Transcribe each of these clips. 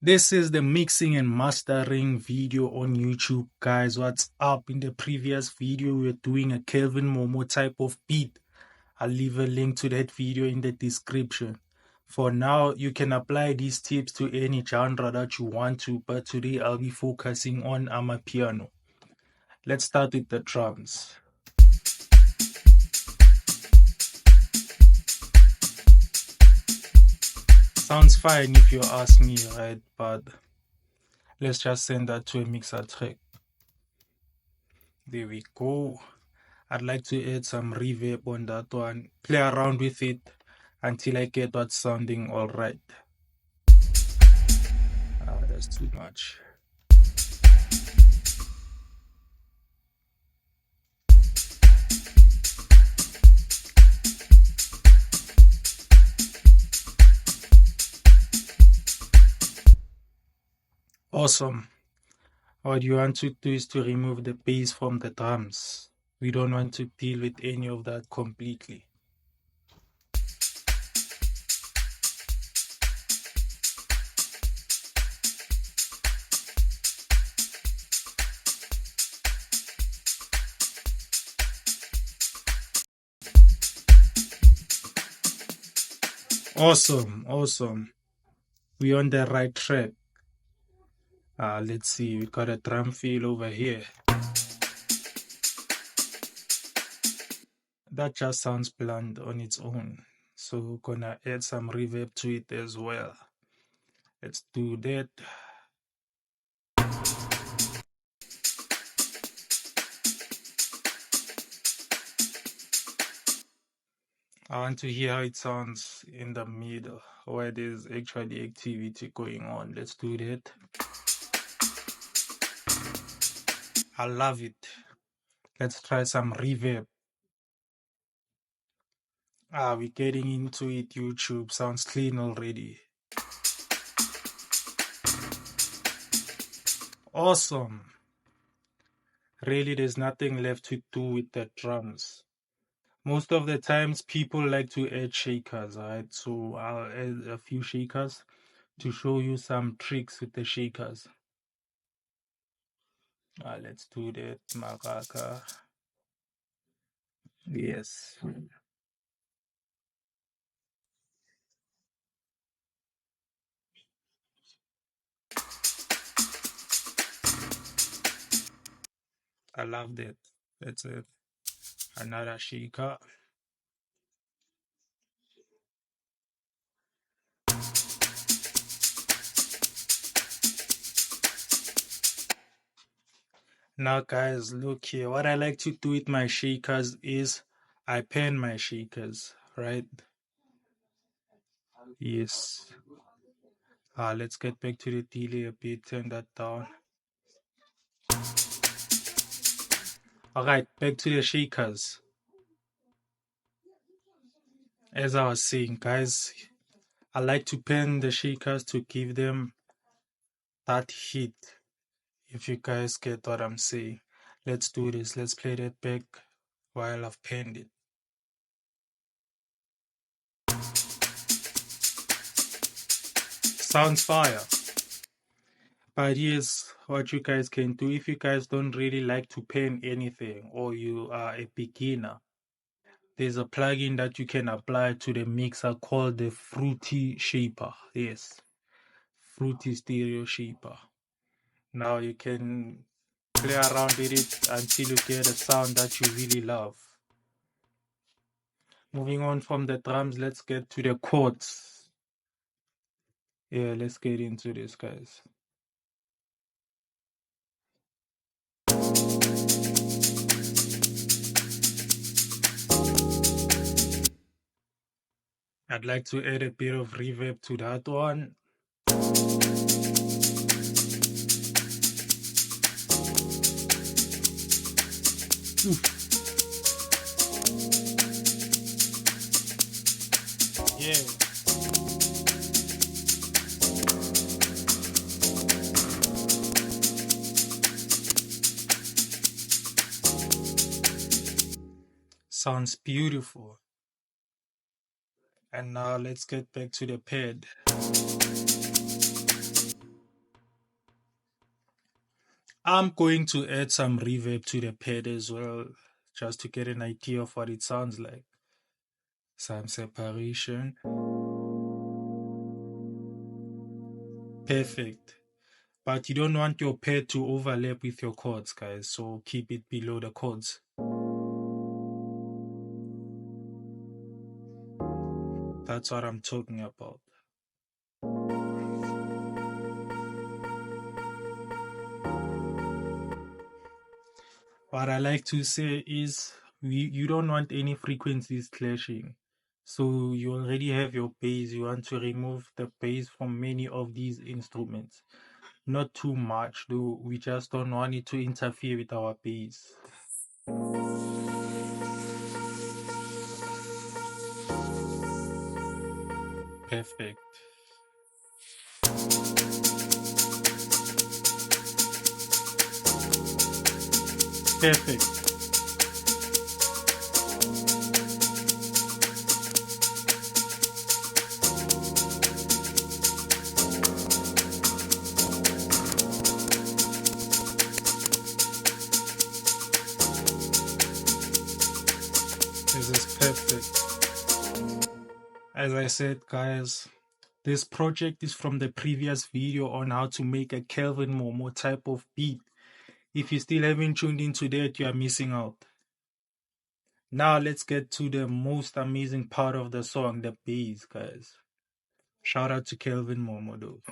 This is the mixing and mastering video on YouTube, guys. What's up? In the previous video, we were doing a Kelvin Momo type of beat. I'll leave a link to that video in the description. For now, you can apply these tips to any genre that you want to, but today I'll be focusing on Amapiano. Let's start with the drums. Sounds fine if you ask me, right? But let's just send that to a mixer track. There we go. I'd like to add some reverb on that one. Play around with it until I get what's sounding alright. That's too much. Awesome. What you want to do is to remove the bass from the drums. We don't want to deal with any of that completely. Awesome. We're on the right track. Let's see, we got a drum fill over here. That just sounds bland on its own. So we're gonna add some reverb to it as well. Let's do that. I want to hear how it sounds in the middle where there's actually activity going on. Let's do that. I love it. Let's try some reverb. We're getting into it. YouTube sounds clean already. Awesome. Really, there's nothing left to do with the drums. Most of the times people like to add shakers, right? So I'll add a few shakers to show you some tricks with the shakers. Let's do that, Makaka. Yes. I love that. That's it. Another shaker. Now guys, look here. What I like to do with my shakers is I pan my shakers, right? Yes. Let's get back to the delay a bit, turn that down. Alright, back to the shakers. As I was saying, guys, I like to pan the shakers to give them that heat. If you guys get what I'm saying. Let's do this. Let's play that back while I've panned it. Sounds fire. But here's what you guys can do if you guys don't really like to pan anything or you are a beginner. There's a plugin that you can apply to the mixer called the Fruity Shaper. Yes, Fruity Stereo Shaper. Now you can play around with it until you get a sound that you really love. Moving on from the drums, let's get to the chords. Yeah, let's get into this, guys. I'd like to add a bit of reverb to that one. Yeah. Sounds beautiful. And now let's get back to the pad. I'm going to add some reverb to the pad as well, just to get an idea of what it sounds like. Some separation. Perfect. But you don't want your pad to overlap with your chords, guys, so keep it below the chords. That's what I'm talking about. What I like to say is you don't want any frequencies clashing. So you already have your bass. You want to remove the bass from many of these instruments. Not too much, though. We just don't want it to interfere with our bass. Perfect. Perfect. This is perfect. As I said, guys, this project is from the previous video on how to make a Kelvin Momo type of beat. If you still haven't tuned into that, you are missing out. Now let's get to the most amazing part of the song, the bass, guys. Shout out to Kelvin Momo though.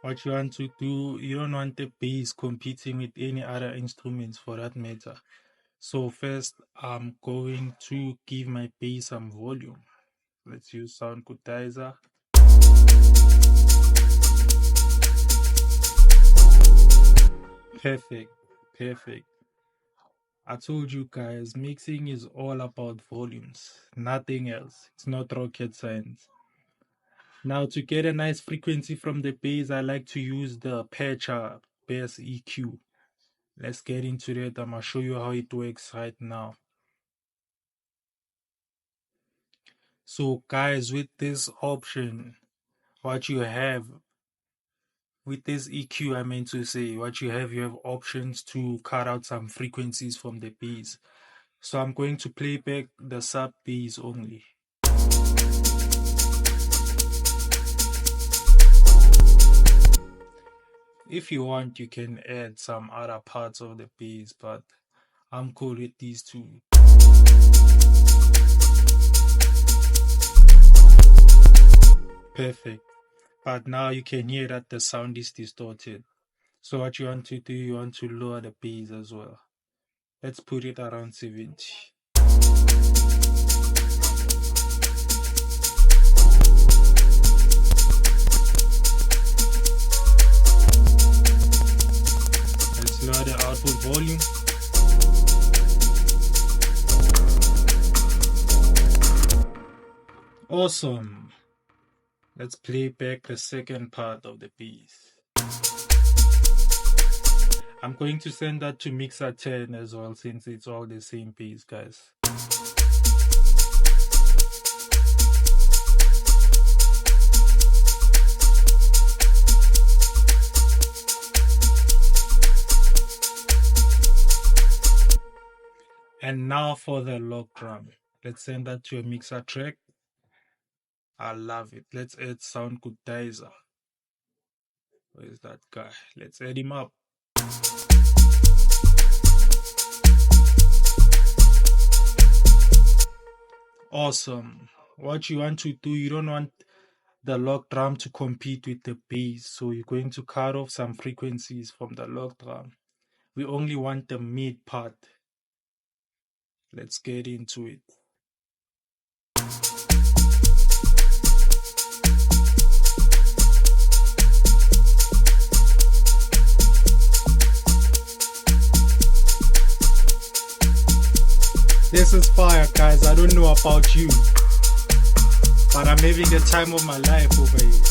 What you want to do, you don't want the bass competing with any other instruments for that matter. So first, I'm going to give my bass some volume. Let's use sound quantizer. Perfect, perfect. I told you guys, mixing is all about volumes, nothing else. It's not rocket science. Now, to get a nice frequency from the bass, I like to use the Patcher Bass EQ. Let's get into that. I'm gonna show you how it works right now. So guys, with this option, what you have with this EQ, I meant to say, what you have options to cut out some frequencies from the bass. So I'm going to play back the sub bass only. If you want, you can add some other parts of the bass, but I'm cool with these two. Perfect. But now you can hear that the sound is distorted. So what you want to do, you want to lower the bass as well. Let's put it around 70. Let's lower the output volume. Awesome. Let's play back the second part of the piece. I'm going to send that to mixer 10 as well, since it's all the same piece, guys. And now for the log drum. Let's send that to a mixer track. I love it. Let's add sound quantizer. Where's that guy? Let's add him up. Awesome. What you want to do, you don't want the log drum to compete with the bass, so you're going to cut off some frequencies from the log drum. We only want the mid part. Let's get into it. This is fire, guys. I don't know about you, but I'm having the time of my life over here.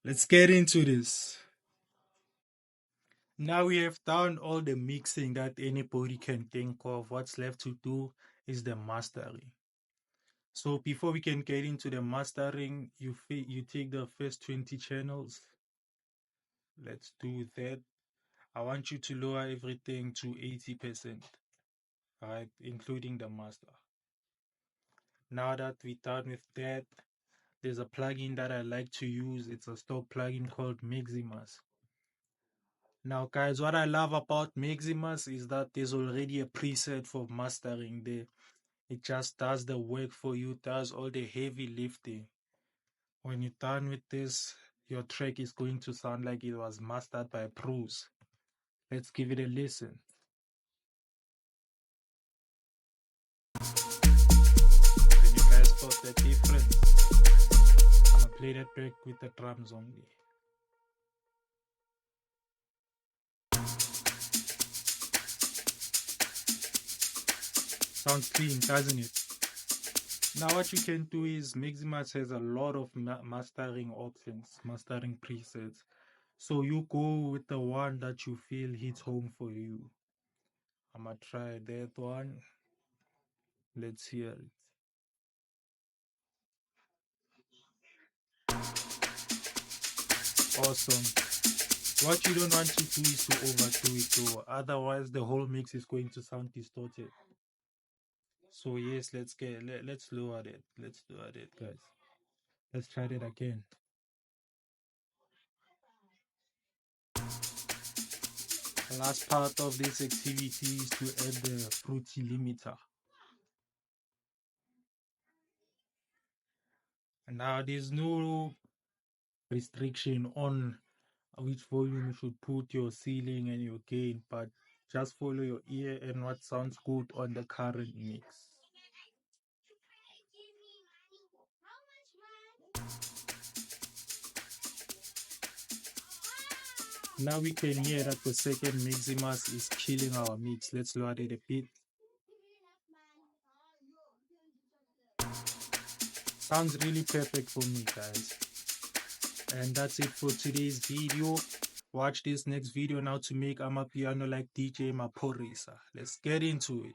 Let's get into this. Now we have done all the mixing that anybody can think of. What's left to do is the mastering. So before we can get into the mastering, you take the first 20 channels. Let's do that. I want you to lower everything to 80%, right, including the master. Now that we're done with that, there's a plugin that I like to use. It's a stock plugin called Maximus. Now, guys, what I love about Maximus is that there's already a preset for mastering there. It just does the work for you, does all the heavy lifting. When you're done with this, your track is going to sound like it was mastered by pros. Let's give it a listen. Can you guys spot the difference? I'm gonna play that back with the drums only. Sounds clean, doesn't it? Now what you can do is Maximus has a lot of mastering options, mastering presets. So you go with the one that you feel hits home for you. I'm gonna try that one. Let's hear it. Awesome. What you don't want to do is to overdo it though. Otherwise the whole mix is going to sound distorted. So yes, let's lower that. Let's lower that, guys. Let's try that again. The last part of this activity is to add the fruity limiter. And now there's no restriction on which volume you should put your ceiling and your gain, but just follow your ear and what sounds good on the current mix. Now we can hear that the second Maximus is killing our mix. Let's lower it a bit. Sounds really perfect for me, guys. And that's it for today's video. Watch this next video now to make Amapiano like DJ Maporisa. Let's get into it.